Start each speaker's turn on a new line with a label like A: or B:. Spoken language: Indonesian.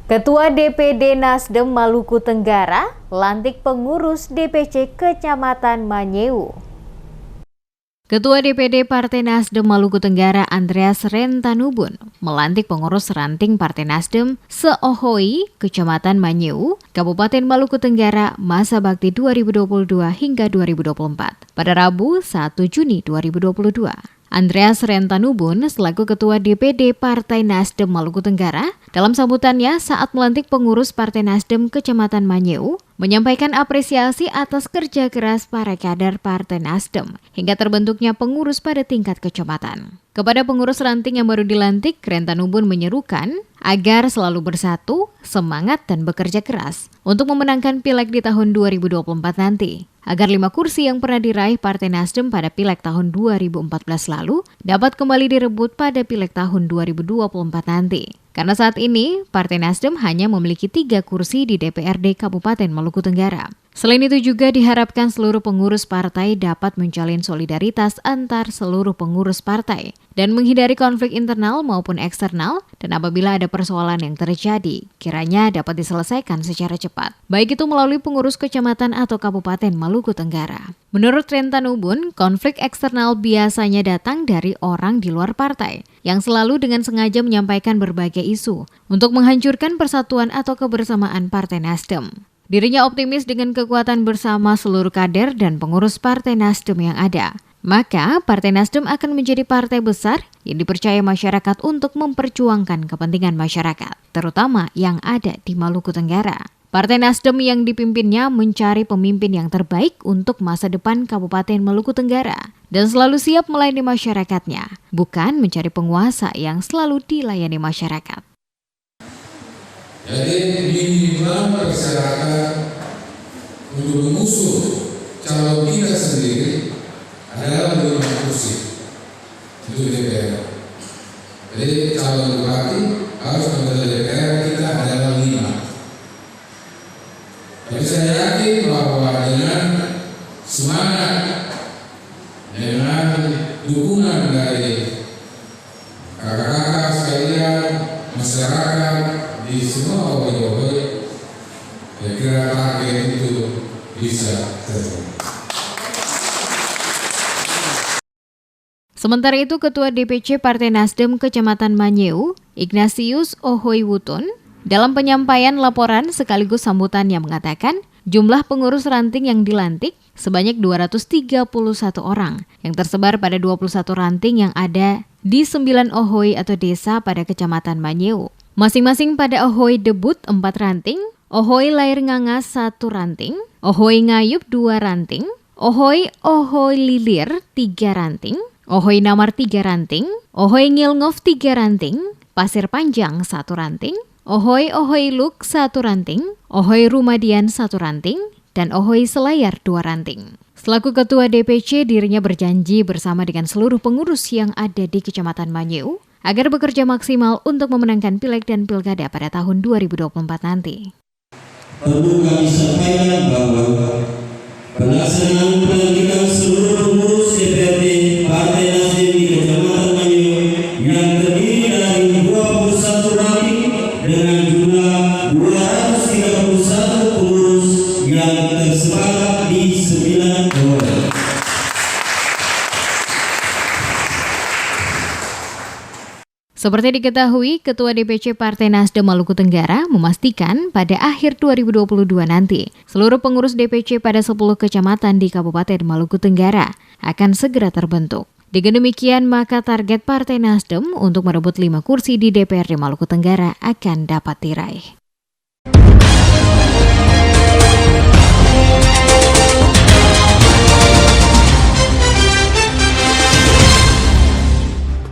A: Ketua DPD Nasdem Maluku Tenggara lantik pengurus DPC Kecamatan Manyeu. Ketua DPD Partai Nasdem Maluku Tenggara Andreas Rentanubun melantik pengurus ranting Partai Nasdem se-Ohoi, Kecamatan Manyeu, Kabupaten Maluku Tenggara masa bakti 2022 hingga 2024 pada Rabu 1 Juni 2022. Andreas Rentanubun selaku Ketua DPD Partai Nasdem Maluku Tenggara dalam sambutannya saat melantik pengurus Partai Nasdem Kecamatan Manyeu menyampaikan apresiasi atas kerja keras para kader Partai Nasdem hingga terbentuknya pengurus pada tingkat kecamatan. Kepada pengurus ranting yang baru dilantik, Rentanubun menyerukan agar selalu bersatu, semangat dan bekerja keras untuk memenangkan Pileg di tahun 2024 nanti, agar 5 kursi yang pernah diraih Partai Nasdem pada Pileg tahun 2014 lalu dapat kembali direbut pada Pileg tahun 2024 nanti. Karena saat ini, Partai Nasdem hanya memiliki 3 kursi di DPRD Kabupaten Maluku Tenggara. Selain itu juga diharapkan seluruh pengurus partai dapat menjalin solidaritas antar seluruh pengurus partai dan menghindari konflik internal maupun eksternal, dan apabila ada persoalan yang terjadi, kiranya dapat diselesaikan secara cepat, baik itu melalui pengurus kecamatan atau Kabupaten Maluku Tenggara. Menurut Rentanubun, konflik eksternal biasanya datang dari orang di luar partai yang selalu dengan sengaja menyampaikan berbagai isu untuk menghancurkan persatuan atau kebersamaan Partai Nasdem. Dirinya optimis dengan kekuatan bersama seluruh kader dan pengurus Partai Nasdem yang ada. Maka Partai Nasdem akan menjadi partai besar yang dipercaya masyarakat untuk memperjuangkan kepentingan masyarakat, terutama yang ada di Maluku Tenggara. Partai Nasdem yang dipimpinnya mencari pemimpin yang terbaik untuk masa depan Kabupaten Maluku Tenggara dan selalu siap melayani masyarakatnya, bukan mencari penguasa yang selalu dilayani masyarakat.
B: Jadi minimal masyarakat untuk mengusung calon kita sendiri adalah 5 kursi untuk DPR. Jadi calon bupati harus anggota DPR kita adalah 5. Tapi saya yakin bahwa dengan semangat, dengan dukungan dari kakak-kakak sekalian, masyarakat di semua Ohoi-Ohoi, kira target itu bisa tercapai.
A: Sementara itu, Ketua DPC Partai Nasdem Kecamatan Manyeu, Ignatius Ohoi Wutun, dalam penyampaian laporan sekaligus sambutan yang mengatakan jumlah pengurus ranting yang dilantik sebanyak 231 orang yang tersebar pada 21 ranting yang ada di 9 Ohoi atau desa pada Kecamatan Manyeu. Masing-masing pada Ohoi Debut 4 ranting, Ohoi Lair Ngangas 1 ranting, Ohoi Ngayup 2 ranting, Ohoi Lilir 3 ranting, Ohoi Namar 3 ranting, Ohoi Ngilngof 3 ranting, Pasir Panjang 1 ranting, Ohoi Luk 1 ranting, Ohoi Rumadian 1 ranting, dan Ohoi Selayar 2 ranting. Selaku Ketua DPC, dirinya berjanji bersama dengan seluruh pengurus yang ada di Kecamatan Manyeu agar bekerja maksimal untuk memenangkan Pileg dan Pilkada pada tahun 2024 nanti.
C: Perlu kami sampaikan bahwa pelaksanaan pelantikan seluruh pengurus DPRD Partai Nasdem di Kecamatan Manyeu yang terdiri dari 21 ranting dengan jumlah 231 pengurus yang tersebar di 9 Ohoi.
A: Seperti diketahui, Ketua DPC Partai Nasdem Maluku Tenggara memastikan pada akhir 2022 nanti, seluruh pengurus DPC pada 10 kecamatan di Kabupaten Maluku Tenggara akan segera terbentuk. Dengan demikian, maka target Partai Nasdem untuk merebut 5 kursi di DPRD Maluku Tenggara akan dapat diraih.